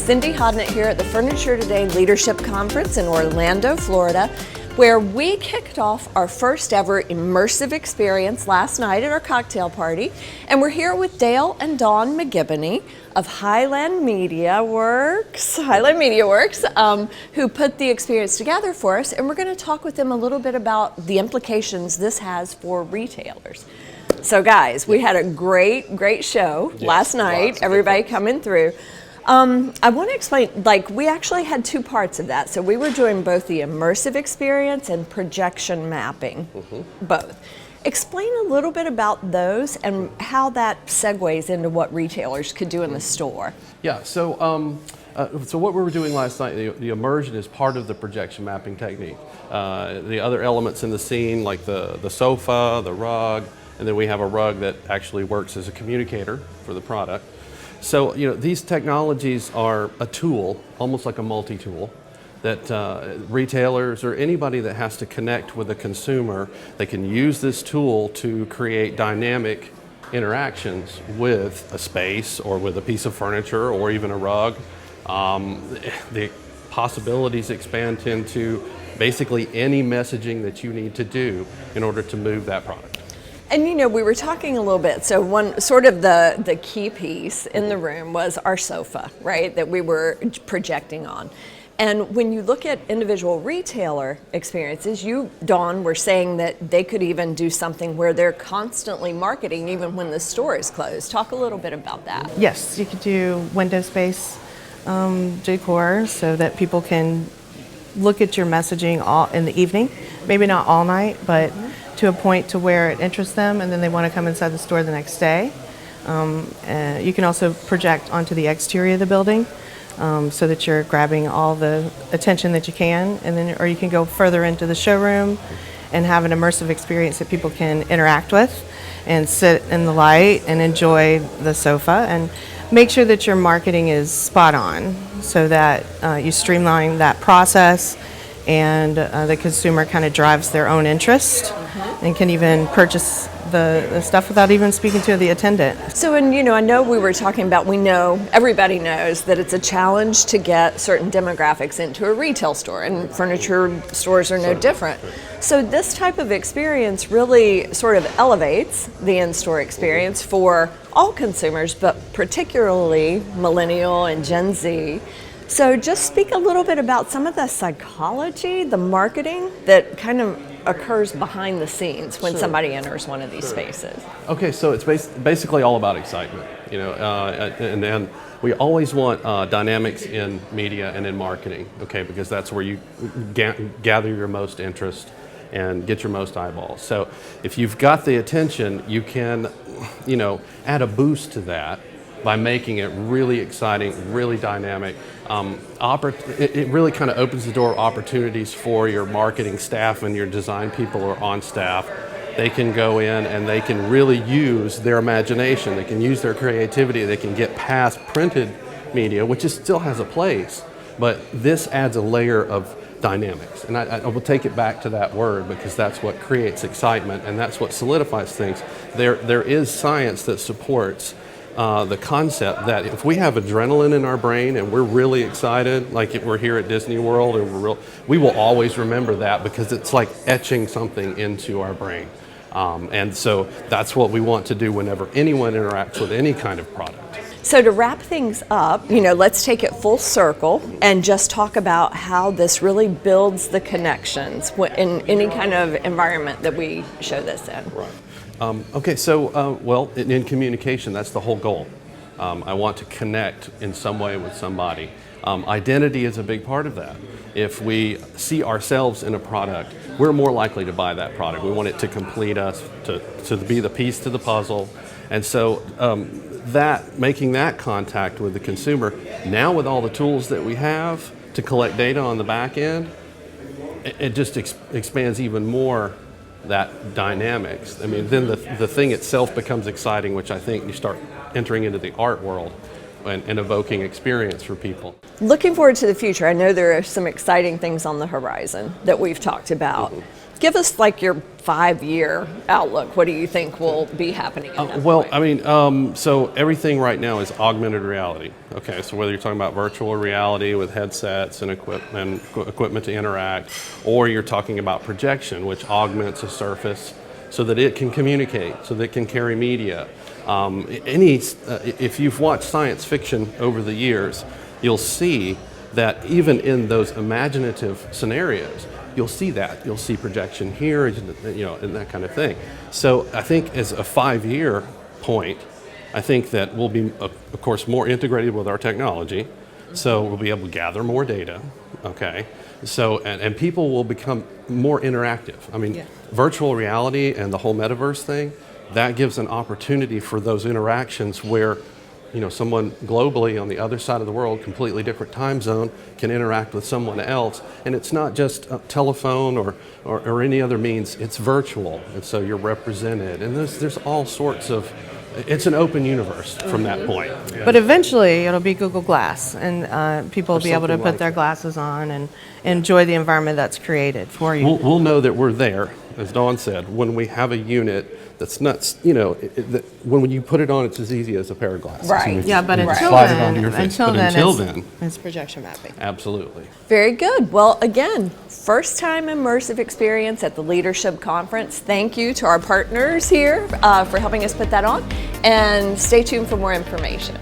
Cindy Hodnett here at the Furniture Today Leadership Conference in Orlando, Florida, where we kicked off our first ever immersive experience last night at our cocktail party. And we're here with Dale and Dawn McGibney of Highland Media Works, who put the experience together for us. And we're going to talk with them a little bit about the implications this has for retailers. So guys, we had a great show last night, everybody coming through. I want to explain, we actually had two parts of that. So we were doing both the immersive experience and projection mapping, both. Explain a little bit about those and how that segues into what retailers could do in the store. Yeah, so what we were doing last night, the immersion is part of the projection mapping technique. The other elements in the scene, like the sofa, the rug, and then we have a rug that actually works as a communicator for the product. So, these technologies are a tool, almost like a multi-tool, that retailers or anybody that has to connect with a consumer, they can use this tool to create dynamic interactions with a space or with a piece of furniture or even a rug. The possibilities expand into basically any messaging that you need to do in order to move that product. And we were talking a little bit, so one sort of the key piece in the room was our sofa, right, that we were projecting on. And when you look at individual retailer experiences, you, Dawn, were saying that they could even do something where they're constantly marketing even when the store is closed. Talk a little bit about that. Yes, you could do window space decor so that people can look at your messaging all in the evening, maybe not all night, but to a point to where it interests them and then they want to come inside the store the next day. You can also project onto the exterior of the building so that you're grabbing all the attention that you can, and then or you can go further into the showroom and have an immersive experience that people can interact with and sit in the light and enjoy the sofa, and make sure that your marketing is spot on so that you streamline that process and the consumer kind of drives their own interest and can even purchase the stuff without even speaking to the attendant. So, and I know we were talking about, everybody knows that it's a challenge to get certain demographics into a retail store, and furniture stores are no different. So this type of experience really sort of elevates the in-store experience for all consumers, but particularly millennial and Gen Z. So just speak a little bit about some of the psychology, the marketing that kind of occurs behind the scenes when somebody enters one of these spaces. Okay, so it's basically all about excitement, and we always want dynamics in media and in marketing, okay, because that's where you gather your most interest and get your most eyeballs. So if you've got the attention, you can, add a boost to that by making it really exciting, really dynamic. It really kind of opens the door of opportunities for your marketing staff and your design people who are on staff. They can go in and they can really use their imagination. They can use their creativity. They can get past printed media, which still has a place, but this adds a layer of dynamics. And I will take it back to that word because that's what creates excitement and that's what solidifies things. There is science that supports the concept that if we have adrenaline in our brain and we're really excited, like if we're here at Disney World, and we will always remember that because it's like etching something into our brain. And so that's what we want to do whenever anyone interacts with any kind of product. So to wrap things up, let's take it full circle and just talk about how this really builds the connections in any kind of environment that we show this in. Right. Okay, so, in communication, that's the whole goal. I want to connect in some way with somebody. Identity is a big part of that. If we see ourselves in a product, we're more likely to buy that product. We want it to complete us, to be the piece to the puzzle. And so making that contact with the consumer, now with all the tools that we have to collect data on the back end, it just expands even more that dynamics. I mean, then the thing itself becomes exciting, which I think you start entering into the art world and evoking experience for people. Looking forward to the future, I know there are some exciting things on the horizon that we've talked about. give us like your 5-year outlook. What do you think will be happening at that Well, point? I mean, so everything right now is augmented reality. Okay, so whether you're talking about virtual reality with headsets and equipment to interact, or you're talking about projection, which augments a surface so that it can communicate, so that it can carry media. If you've watched science fiction over the years, you'll see that even in those imaginative scenarios, you'll see that. You'll see projection here, and that kind of thing. So I think as a 5-year point, I think that we'll be, of course, more integrated with our technology. So we'll be able to gather more data, okay? So, and people will become more interactive. I mean, virtual reality and the whole metaverse thing, that gives an opportunity for those interactions where someone globally on the other side of the world, completely different time zone, can interact with someone else. And it's not just a telephone or any other means, it's virtual. And so you're represented. And there's all sorts of, it's an open universe from that point. But eventually it'll be Google Glass, and people will be able to something put like their that. glasses on and enjoy the environment that's created for you. We'll know that we're there, as Dawn said, when we have a unit that's not, when you put it on, it's as easy as a pair of glasses. Right. Yeah, but You until slide it then, onto your face. until But then, until it's, then, it's projection mapping. absolutely. Very good. Well, again, first time immersive experience at the Leadership Conference. Thank you to our partners here for helping us put that on. And stay tuned for more information.